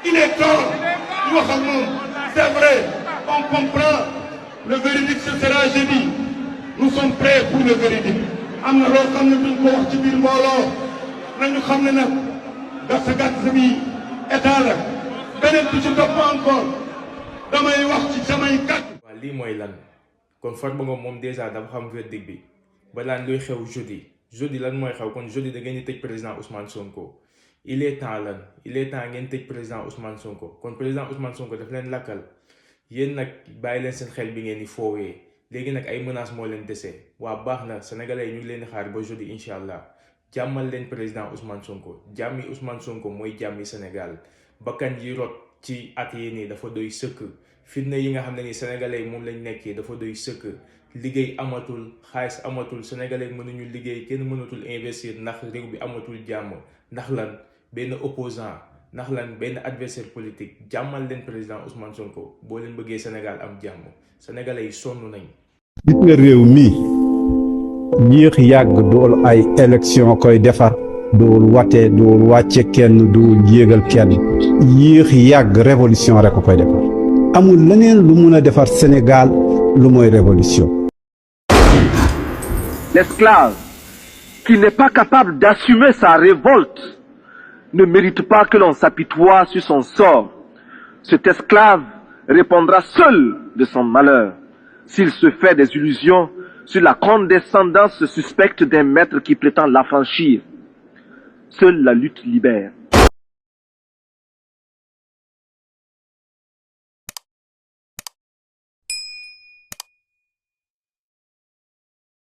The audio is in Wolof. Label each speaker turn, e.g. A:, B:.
A: Il est temps. C'est vrai, on comprend. Le véridique, ce sera jeudi. Nous sommes prêts pour le véridique. am na loo xam ne duñ ko wax ci biir mbooloo nañu xam ne nag gàtt bi état la beneen bi ci topp encore damay wax ci samay kàddu.
B: waaw lii mooy lan kon Farba Ngom moom dèjà dafa xam verdict bi ba laan luy xew jeudi lan mooy xew kon jeudi da ngeen di tëj président Ousmane Sonko il est temps ngeen tëj président Ousmane Sonko kon président Ousmane Sonko daf leen lakkal yéen nag bàyyi leen seen xel bi ngeen di foowee. léegi nag ay menaces moo leen dese waa baax na sénégalais yi ñu ngi leen di xaar ba jeudi incha allah jàmmal leen président Ousmane Sonko jàmmi Ousmane Sonko mooy jàmmi Sénégal bakkan yi rot ci at yi nii dafa doy sëkk fitna yi nga xam ne ni sénégalais yi moom lañ nekkee dafa doy sëkk liggéey amatul xaalis amatul sénégalais yi mënuñu liggéey kenn mënatul investir ndax réew bi amatul jàmm ndax lan benn opposant ndax lan benn adversaire politique jàmmal leen président Ousmane Sonko boo leen bëggee Sénégal am jàmm sénégalais yi sonn nañ.
C: gis nga réew mi yéex yàgg dool ay élection koy defar dool wate dool wàcce kenn dool yéegal kenn yéex yàgg révolution rek ko koy defar amul leneen lu mun a defar Sénégal lu mooy révolution.
D: L'esclave qui n'est pas capable d'assumer sa révolte ne mérite pas que l'on s'apitoie sur son sort. Cet esclave répondra seul de son malheur s'il se fait des illusions sur la condescendance suspecte d'un maître qui prétend l'affranchir. Seule la lutte libère.